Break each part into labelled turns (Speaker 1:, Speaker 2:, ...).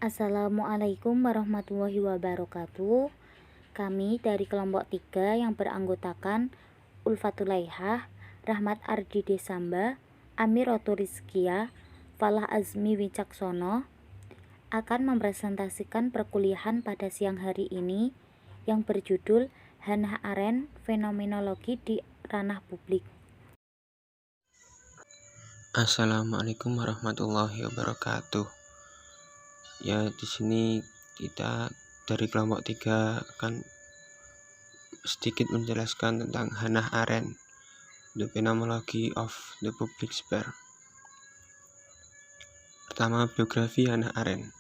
Speaker 1: Assalamualaikum warahmatullahi wabarakatuh. Kami dari kelompok 3 yang beranggotakan Ulfatulaihah, Rahmat Ardi Desamba, Amir Oto Rizkia, Falah Azmi Wicaksono akan mempresentasikan perkuliahan pada siang hari ini yang berjudul Hannah Arendt, Fenomenologi di Ranah Publik.
Speaker 2: Assalamualaikum warahmatullahi wabarakatuh. Ya, di sini kita dari kelompok 3 akan sedikit menjelaskan tentang Hannah Arendt, The Phenomenology of the Public Sphere. Pertama, biografi Hannah Arendt.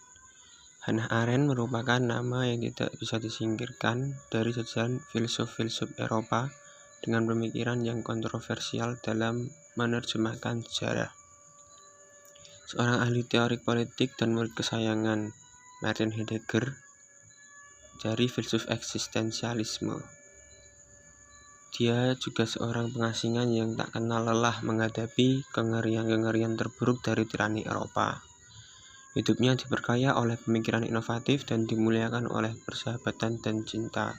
Speaker 2: Hannah Arendt merupakan nama yang tidak bisa disingkirkan dari jajaran filsuf-filsuf Eropa dengan pemikiran yang kontroversial dalam menerjemahkan sejarah. Seorang ahli teori politik dan murid kesayangan Martin Heidegger dari filsuf eksistensialisme. Dia juga seorang pengasingan yang tak kenal lelah menghadapi kengerian-kengerian terburuk dari tirani Eropa. Hidupnya diperkaya oleh pemikiran inovatif dan dimuliakan oleh persahabatan dan cinta.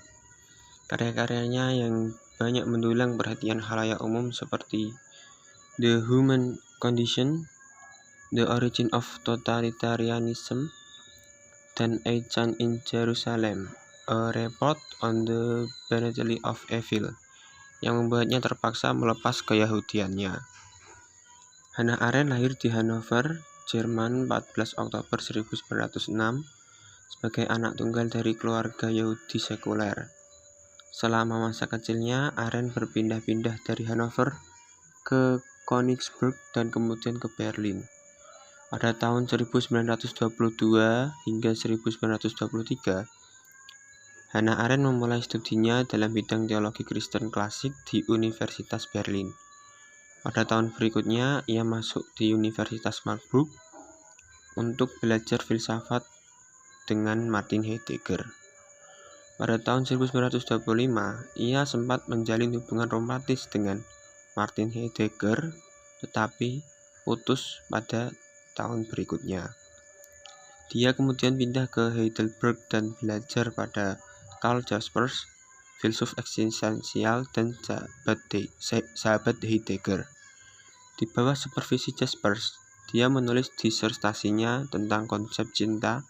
Speaker 2: Karya-karyanya yang banyak mendulang perhatian khalayak umum seperti The Human Condition, The Origin of Totalitarianism, dan A Chant in Jerusalem, A Report on the Panoply of Evil, yang membuatnya terpaksa melepas keyahudiannya. Hannah Arendt lahir di Hanover, Jerman 14 Oktober 1906 sebagai anak tunggal dari keluarga Yahudi sekuler. Selama masa kecilnya, Arendt berpindah-pindah dari Hanover ke Königsberg dan kemudian ke Berlin. Pada tahun 1922 hingga 1923, Hannah Arendt memulai studinya dalam bidang teologi Kristen klasik di Universitas Berlin. Pada tahun berikutnya, ia masuk di Universitas Marburg untuk belajar filsafat dengan Martin Heidegger. Pada tahun 1925, ia sempat menjalin hubungan romantis dengan Martin Heidegger, tetapi putus pada tahun berikutnya. Dia kemudian pindah ke Heidelberg dan belajar pada Karl Jaspers, filsuf eksistensial dan sahabat Heidegger. Di bawah supervisi Jaspers, dia menulis disertasinya tentang konsep cinta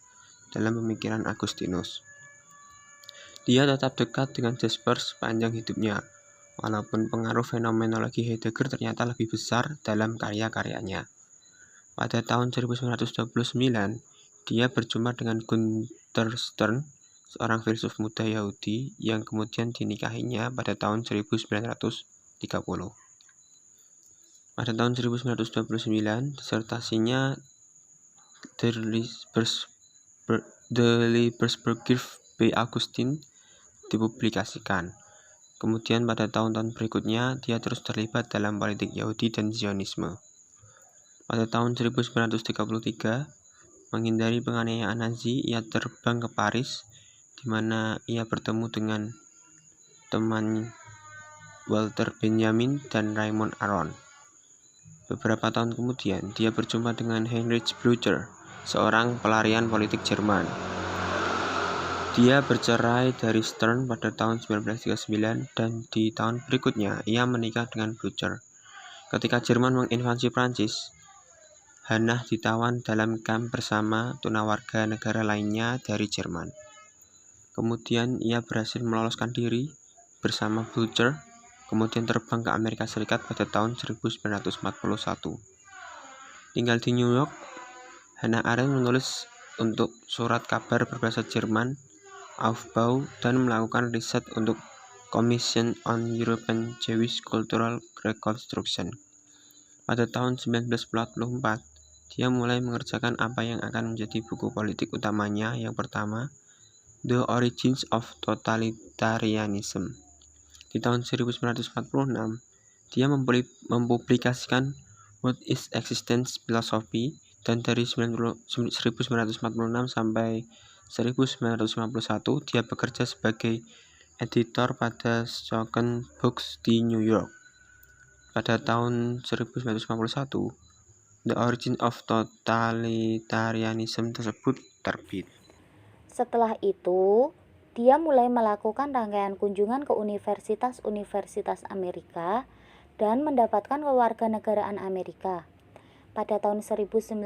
Speaker 2: dalam pemikiran Agustinus. Dia tetap dekat dengan Jaspers sepanjang hidupnya, walaupun pengaruh fenomenologi Heidegger ternyata lebih besar dalam karya-karyanya. Pada tahun 1929, dia berjumpa dengan Gunther Stern, seorang filsuf muda Yahudi yang kemudian dinikahinya pada tahun 1930. Pada tahun 1929, disertasinya The Liebesbrief B. Augustin dipublikasikan. Kemudian pada tahun-tahun berikutnya, dia terus terlibat dalam politik Yahudi dan Zionisme. Pada tahun 1933, menghindari penganiayaan Nazi, ia terbang ke Paris, di mana ia bertemu dengan teman Walter Benjamin dan Raymond Aron. Beberapa tahun kemudian, dia berjumpa dengan Heinrich Blücher, seorang pelarian politik Jerman. Dia bercerai dari Stern pada tahun 1939 dan di tahun berikutnya ia menikah dengan Blücher. Ketika Jerman menginvasi Prancis, Hannah ditawan dalam kamp bersama tunawarga negara lainnya dari Jerman. Kemudian ia berhasil meloloskan diri bersama Blücher, kemudian terbang ke Amerika Serikat pada tahun 1941. Tinggal di New York, Hannah Arendt menulis untuk surat kabar berbahasa Jerman, Aufbau, dan melakukan riset untuk Commission on European Jewish Cultural Reconstruction. Pada tahun 1944, dia mulai mengerjakan apa yang akan menjadi buku politik utamanya yang pertama, The Origins of Totalitarianism. Di tahun 1946, dia mempublikasikan What is Existence Philosophy, dan dari 1946 sampai 1951 dia bekerja sebagai editor pada Schocken Books di New York. Pada tahun 1951, The Origin of Totalitarianism tersebut terbit.
Speaker 1: Setelah itu, dia mulai melakukan rangkaian kunjungan ke universitas-universitas Amerika dan mendapatkan kewarganegaraan Amerika. Pada tahun 1958,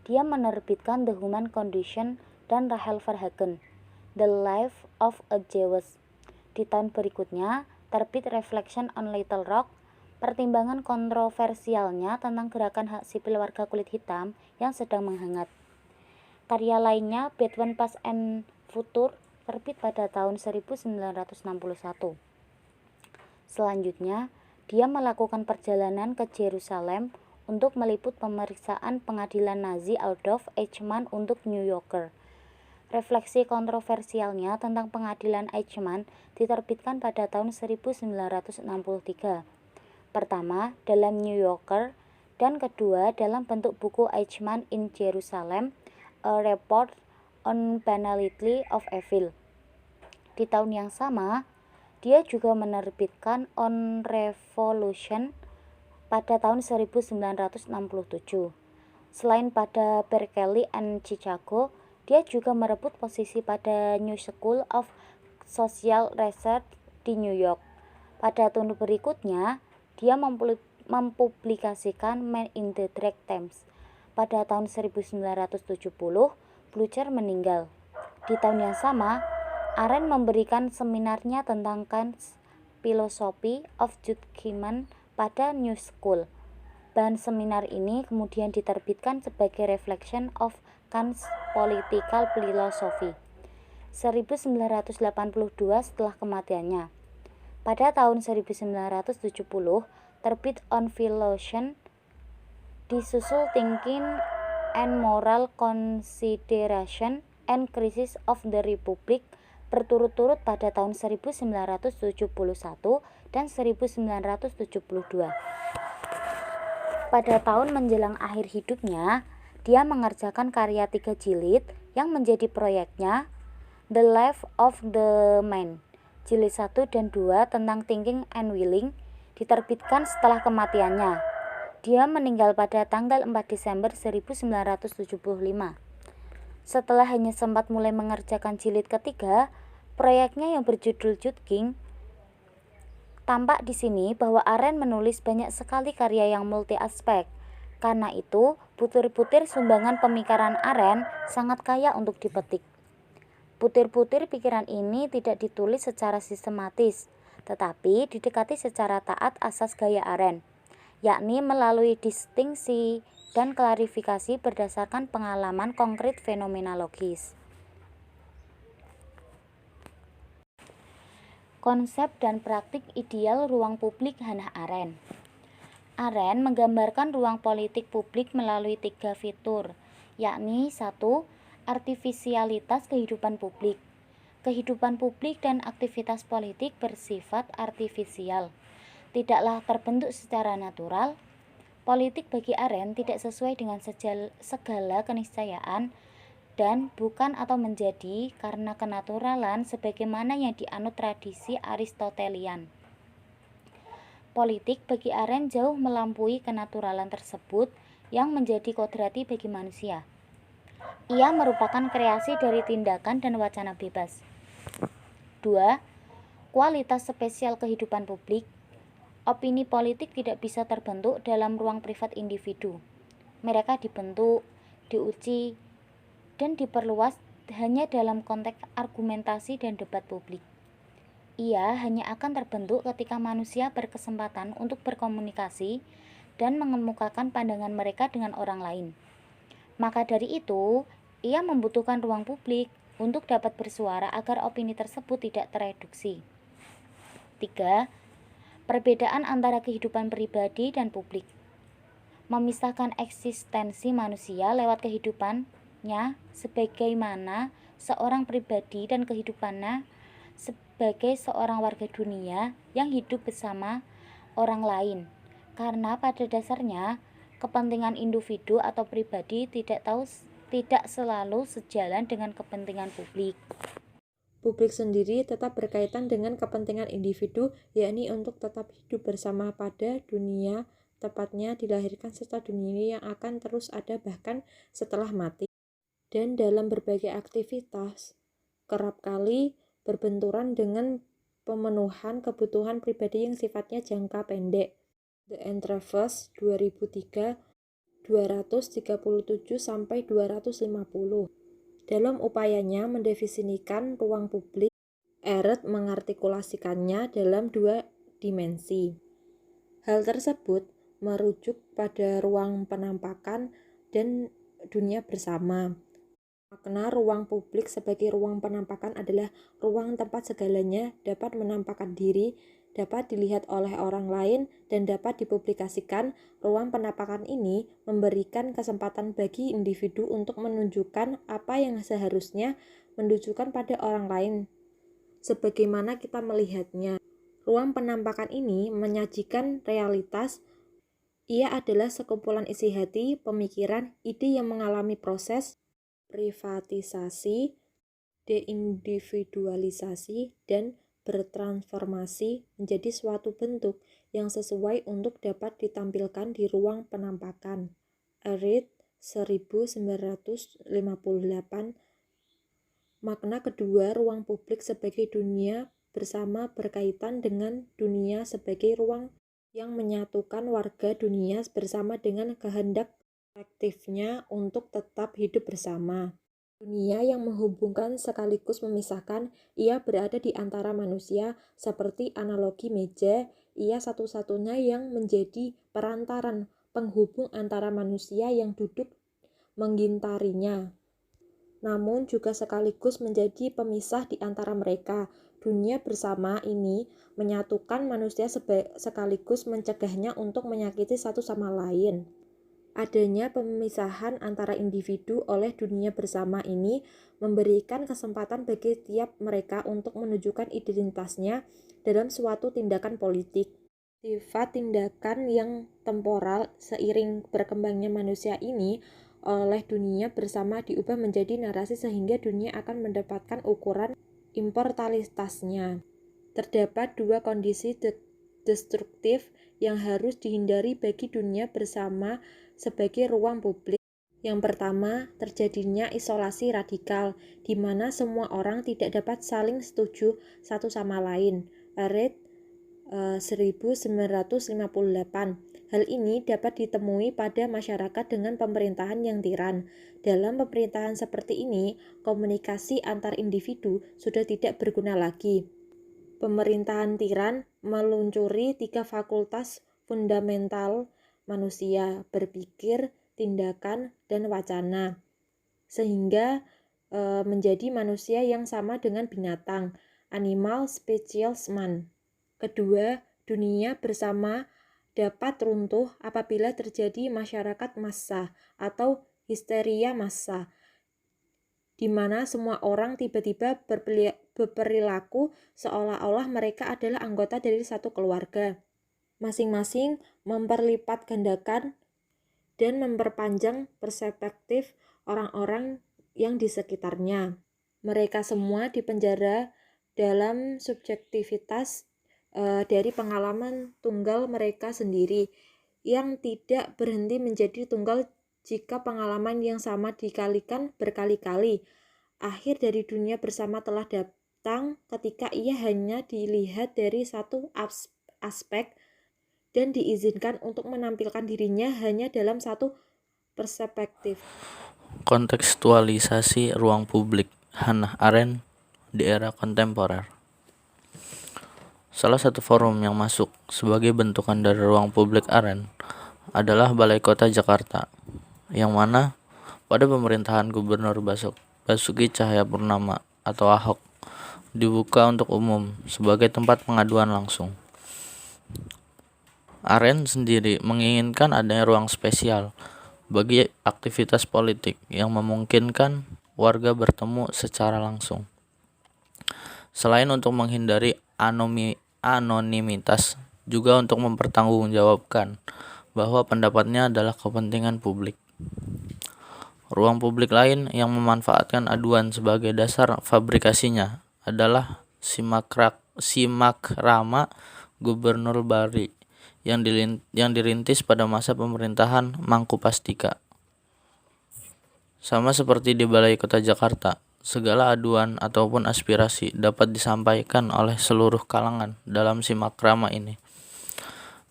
Speaker 1: dia menerbitkan The Human Condition dan Rahel Verhagen, The Life of a Jewess. Di tahun berikutnya, terbit Reflection on Little Rock, pertimbangan kontroversialnya tentang gerakan hak sipil warga kulit hitam yang sedang menghangat. Karya lainnya, Between Past and Future, terbit pada tahun 1961. Selanjutnya, dia melakukan perjalanan ke Yerusalem untuk meliput pemeriksaan pengadilan Nazi Adolf Eichmann untuk New Yorker. Refleksi kontroversialnya tentang pengadilan Eichmann diterbitkan pada tahun 1963. Pertama, dalam New Yorker, dan kedua dalam bentuk buku Eichmann in Jerusalem, A Report on Banality of Evil. Di tahun yang sama, dia juga menerbitkan On Revolution pada tahun 1967. Selain pada Berkeley and Chicago, dia juga merebut posisi pada New School of Social Research di New York. Pada tahun berikutnya, dia mempublikasikan Man in the Dark Times. Pada tahun 1970, Blücher meninggal. Di tahun yang sama, Arendt memberikan seminarnya tentang Kant's Philosophy of Judgment pada New School. Bahan seminar ini kemudian diterbitkan sebagai Reflection of Kant's Political Philosophy 1982 setelah kematiannya. Pada tahun 1970, terbit On Philosophy, disusul Thinking and Moral Consideration and Crisis of the Republic berturut-turut pada tahun 1971 dan 1972. Pada tahun menjelang akhir hidupnya, dia mengerjakan karya 3 jilid yang menjadi proyeknya, The Life of the Man. Jilid 1 dan 2 tentang Thinking and Willing diterbitkan setelah kematiannya. Dia meninggal pada tanggal 4 Desember 1975. Setelah hanya sempat mulai mengerjakan jilid ketiga, proyeknya yang berjudul Judging, tampak di sini bahwa Arendt menulis banyak sekali karya yang multi aspek. Karena itu, butir-butir sumbangan pemikiran Arendt sangat kaya untuk dipetik. Butir-butir pikiran ini tidak ditulis secara sistematis, tetapi didekati secara taat asas gaya Arendt, yakni melalui distingsi dan klarifikasi berdasarkan pengalaman konkret fenomenologis. Konsep dan praktik ideal ruang publik Hannah Arendt. Arendt menggambarkan ruang politik publik melalui 3 fitur, yakni 1. Artifisialitas kehidupan publik. Kehidupan publik dan aktivitas politik bersifat artifisial, tidaklah terbentuk secara natural. Politik bagi Arendt tidak sesuai dengan segala keniscayaan dan bukan atau menjadi karena kenaturalan sebagaimana yang dianut tradisi Aristotelian. Politik bagi Arendt jauh melampaui kenaturalan tersebut yang menjadi kodrati bagi manusia. Ia merupakan kreasi dari tindakan dan wacana bebas. 2. Kualitas spesial kehidupan publik. Opini politik tidak bisa terbentuk dalam ruang privat individu. Mereka dibentuk, diuji, dan diperluas hanya dalam konteks argumentasi dan debat publik. Ia hanya akan terbentuk ketika manusia berkesempatan untuk berkomunikasi dan mengemukakan pandangan mereka dengan orang lain. Maka dari itu, ia membutuhkan ruang publik untuk dapat bersuara agar opini tersebut tidak tereduksi. 3. Perbedaan antara kehidupan pribadi dan publik. Memisahkan eksistensi manusia lewat kehidupannya sebagaimana seorang pribadi dan kehidupannya sebagai seorang warga dunia yang hidup bersama orang lain. Karena pada dasarnya, kepentingan individu atau pribadi tidak selalu sejalan dengan kepentingan publik.
Speaker 3: Publik sendiri tetap berkaitan dengan kepentingan individu, yakni untuk tetap hidup bersama pada dunia tepatnya dilahirkan serta dunia yang akan terus ada bahkan setelah mati. Dan dalam berbagai aktivitas, kerap kali berbenturan dengan pemenuhan kebutuhan pribadi yang sifatnya jangka pendek. The Entrevers 2003 237-250. Dalam upayanya mendefinisikan ruang publik, Eret mengartikulasikannya dalam 2 dimensi. Hal tersebut merujuk pada ruang penampakan dan dunia bersama. Makna ruang publik sebagai ruang penampakan adalah ruang tempat segalanya dapat menampakkan diri, dapat dilihat oleh orang lain, dan dapat dipublikasikan. Ruang penampakan ini memberikan kesempatan bagi individu untuk menunjukkan apa yang seharusnya menunjukkan pada orang lain sebagaimana kita melihatnya. Ruang penampakan ini menyajikan realitas. Ia adalah sekumpulan isi hati, pemikiran, ide yang mengalami proses privatisasi, deindividualisasi, dan bertransformasi menjadi suatu bentuk yang sesuai untuk dapat ditampilkan di ruang penampakan. Eret 1958. Makna kedua ruang publik sebagai dunia bersama berkaitan dengan dunia sebagai ruang yang menyatukan warga dunia bersama dengan kehendak kolektifnya untuk tetap hidup bersama. Dunia yang menghubungkan sekaligus memisahkan, ia berada di antara manusia seperti analogi meja, ia satu-satunya yang menjadi perantaran penghubung antara manusia yang duduk menggintarinya, namun juga sekaligus menjadi pemisah di antara mereka. Dunia bersama ini menyatukan manusia sekaligus mencegahnya untuk menyakiti satu sama lain. Adanya pemisahan antara individu oleh dunia bersama ini memberikan kesempatan bagi tiap mereka untuk menunjukkan identitasnya dalam suatu tindakan politik. Sifat tindakan yang temporal seiring berkembangnya manusia ini oleh dunia bersama diubah menjadi narasi sehingga dunia akan mendapatkan ukuran importalitasnya. Terdapat 2 kondisi destruktif yang harus dihindari bagi dunia bersama sebagai ruang publik. Yang pertama, terjadinya isolasi radikal, di mana semua orang tidak dapat saling setuju satu sama lain. Eret 1958. Hal ini dapat ditemui pada masyarakat dengan pemerintahan yang tiran. Dalam pemerintahan seperti ini, komunikasi antar individu sudah tidak berguna lagi. Pemerintahan tiran meluncuri 3 fakultas fundamental manusia, berpikir, tindakan, dan wacana, sehingga menjadi manusia yang sama dengan binatang, animal speciesman. Kedua, dunia bersama dapat runtuh apabila terjadi masyarakat massa atau histeria massa, di mana semua orang tiba-tiba berperilaku seolah-olah mereka adalah anggota dari satu keluarga. Masing-masing memperlipat gandakan dan memperpanjang perspektif orang-orang yang di sekitarnya. Mereka semua dipenjara dalam subjektivitas dari pengalaman tunggal mereka sendiri yang tidak berhenti menjadi tunggal jika pengalaman yang sama dikalikan berkali-kali. Akhir dari dunia bersama telah datang ketika ia hanya dilihat dari satu aspek dan diizinkan untuk menampilkan dirinya hanya dalam satu perspektif.
Speaker 4: Kontekstualisasi ruang publik, Hannah Arendt di era kontemporer. Salah satu forum yang masuk sebagai bentukan dari ruang publik Arendt adalah Balai Kota Jakarta, yang mana pada pemerintahan Gubernur Basuki Cahayapurnama atau Ahok dibuka untuk umum sebagai tempat pengaduan langsung. Arendt sendiri menginginkan adanya ruang spesial bagi aktivitas politik yang memungkinkan warga bertemu secara langsung. Selain untuk menghindari anonimitas, juga untuk mempertanggungjawabkan bahwa pendapatnya adalah kepentingan publik. Ruang publik lain yang memanfaatkan aduan sebagai dasar fabrikasinya adalah Simakrama Gubernur Bali yang dirintis pada masa pemerintahan Mangkupastika. Sama seperti di Balai Kota Jakarta, segala aduan ataupun aspirasi dapat disampaikan oleh seluruh kalangan dalam simakrama ini.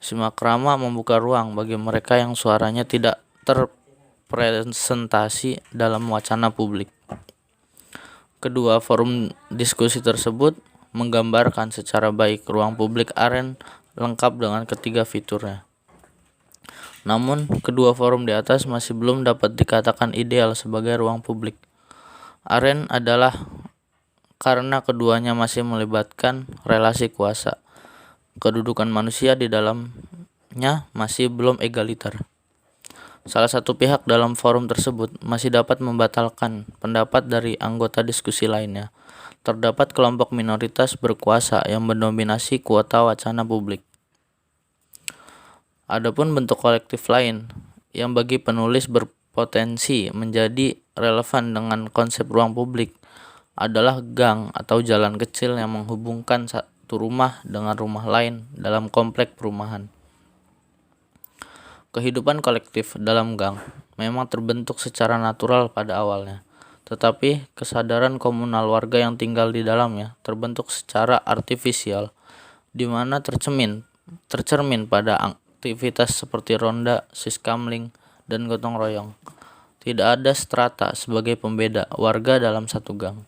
Speaker 4: Simakrama membuka ruang bagi mereka yang suaranya tidak terpresentasi dalam wacana publik. Kedua forum diskusi tersebut menggambarkan secara baik ruang publik aren lengkap dengan ketiga fiturnya. Namun, kedua forum di atas masih belum dapat dikatakan ideal sebagai ruang publik. Aren adalah karena keduanya masih melibatkan relasi kuasa. Kedudukan manusia di dalamnya masih belum egaliter. Salah satu pihak dalam forum tersebut masih dapat membatalkan pendapat dari anggota diskusi lainnya. Terdapat kelompok minoritas berkuasa yang mendominasi kuota wacana publik. Adapun bentuk kolektif lain yang bagi penulis berpotensi menjadi relevan dengan konsep ruang publik adalah gang atau jalan kecil yang menghubungkan satu rumah dengan rumah lain dalam komplek perumahan. Kehidupan kolektif dalam gang memang terbentuk secara natural pada awalnya, tetapi kesadaran komunal warga yang tinggal di dalamnya terbentuk secara artifisial, di mana tercermin pada aktivitas seperti ronda, siskamling, dan gotong royong. Tidak ada strata sebagai pembeda warga dalam satu gang.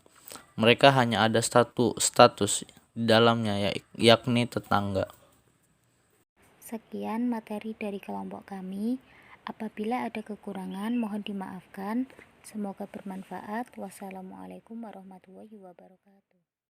Speaker 4: Mereka hanya ada status di dalamnya, yakni tetangga.
Speaker 1: Sekian materi dari kelompok kami. Apabila ada kekurangan, mohon dimaafkan. Semoga bermanfaat. Wassalamualaikum warahmatullahi wabarakatuh.